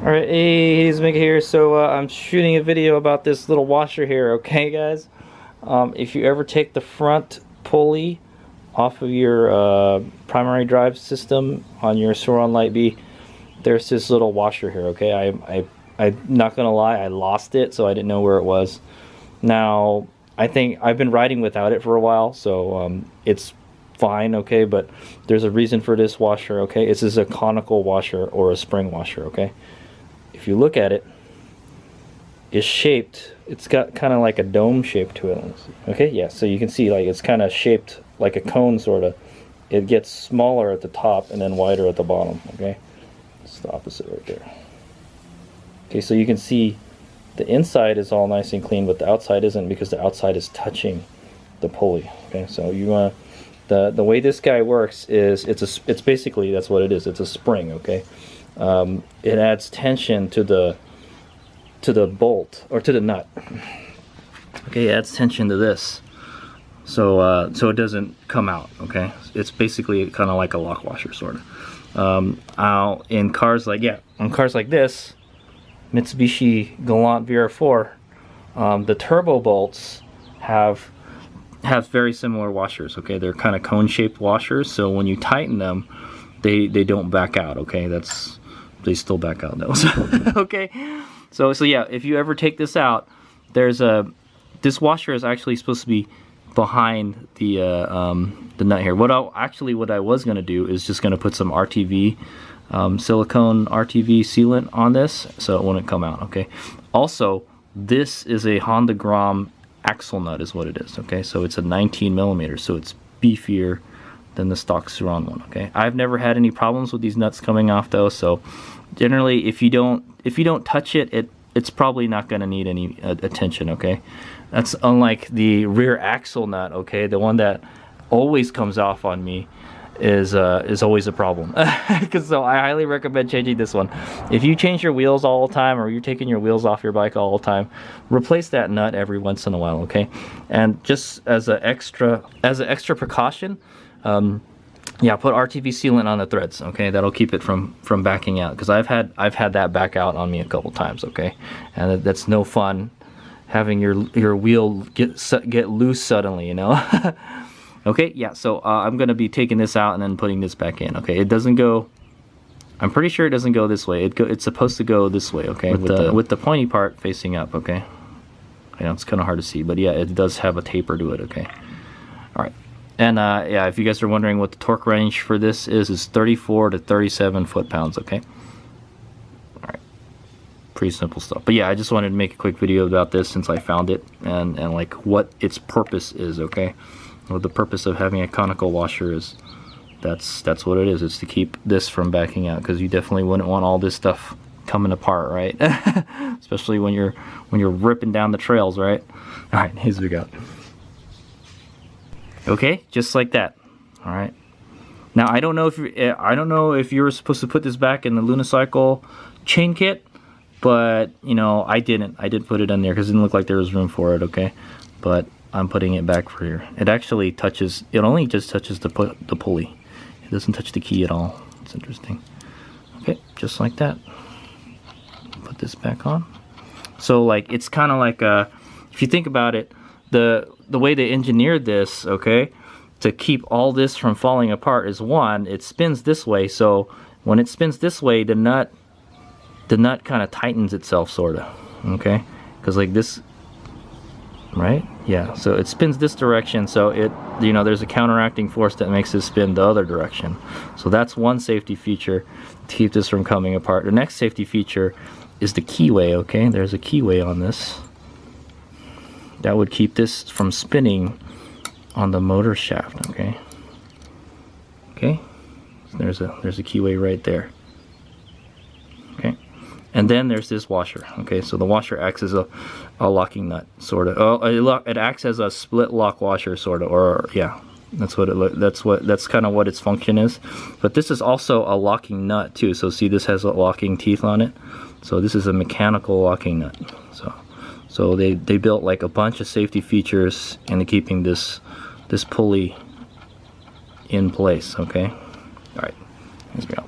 Alright, hey, it's Mega here. So I'm shooting a video about this little washer here, okay guys? If you ever take the front pulley off of your primary drive system on your Sauron Light B, there's this little washer here, okay? I'm not gonna lie, I lost it, so I didn't know where it was. Now, I think I've been riding without it for a while, so it's fine, okay? But there's a reason for this washer, okay? This is a conical washer or a spring washer, okay? If you look at it, it's shaped, it's got kind of like a dome shape to it. Okay, yeah, so you can see like it's kind of shaped like a cone sort of. It gets smaller at the top and then wider at the bottom, okay? It's the opposite right there. Okay, so you can see the inside is all nice and clean, but the outside isn't because the outside is touching the pulley, okay? So you want the way this guy works is it's basically, that's what it is. It's a spring, okay? It adds tension to the bolt or to the nut. Okay, it adds tension to this, so so it doesn't come out. Okay, it's basically kind of like a lock washer sort of. In cars like on cars like this, Mitsubishi Galant VR4, the turbo bolts have very similar washers. Okay, they're kind of cone-shaped washers, so when you tighten them, they don't back out. Okay, they still back out though. Okay, so yeah, if you ever take this out, there's this washer is actually supposed to be behind the nut here. What I was gonna do is just gonna put some RTV, silicone RTV sealant on this, so it wouldn't come out. Okay. Also, this is a Honda Grom axle nut, is what it is. Okay, so it's a 19 millimeters, so it's beefier than the stock Sauron one. Okay, I've never had any problems with these nuts coming off though, so generally if you don't touch it, it's probably not going to need any attention. Okay, that's unlike the rear axle nut. Okay, the one that always comes off on me is always a problem. So I highly recommend changing this one. If you change your wheels all the time, or you're taking your wheels off your bike all the time, replace that nut every once in a while. Okay, and just as an extra precaution, yeah, put RTV sealant on the threads. Okay, that'll keep it from backing out, because I've had that back out on me a couple times. Okay, and that's no fun having your wheel get loose suddenly, you know. Okay, yeah, so I'm gonna be taking this out and then putting this back in. Okay, it doesn't go, I'm pretty sure it doesn't go this way. It's supposed to go this way. Okay, with the pointy part facing up. Okay, I know it's kind of hard to see, but yeah, it does have a taper to it. Okay, all right. And yeah, if you guys are wondering what the torque range for this is 34 to 37 foot-pounds, okay? Alright, pretty simple stuff. But yeah, I just wanted to make a quick video about this since I found it, and like what its purpose is, okay? What the purpose of having a conical washer is, that's what it is. It's to keep this from backing out, because you definitely wouldn't want all this stuff coming apart, right? Especially when you're ripping down the trails, right? Alright, here's what we got. Okay, just like that. All right. Now I don't know if you were supposed to put this back in the Lunicycle chain kit, but you know I didn't. I did put it in there because it didn't look like there was room for it. Okay, but I'm putting it back for here. It actually touches. It only just touches the pulley. It doesn't touch the key at all. It's interesting. Okay, just like that. Put this back on. So like it's kind of like if you think about it, the way they engineered this, okay, to keep all this from falling apart is, one, it spins this way, so when it spins this way, the nut kind of tightens itself, sort of, okay, because like this, right, Yeah, so it spins this direction, so it, you know, there's a counteracting force that makes it spin the other direction. So that's one safety feature to keep this from coming apart. The next safety feature is the keyway, okay? There's a keyway on this. That would keep this from spinning on the motor shaft, okay? Okay, so there's a keyway right there. Okay, and then there's this washer. Okay, so the washer acts as a locking nut, sort of. Oh, it acts as a split lock washer, sort of, or yeah, that's what it. That's kind of what its function is. But this is also a locking nut too. So see, this has a locking teeth on it. So this is a mechanical locking nut. So they built like a bunch of safety features into keeping this pulley in place. Okay, all right, let's go.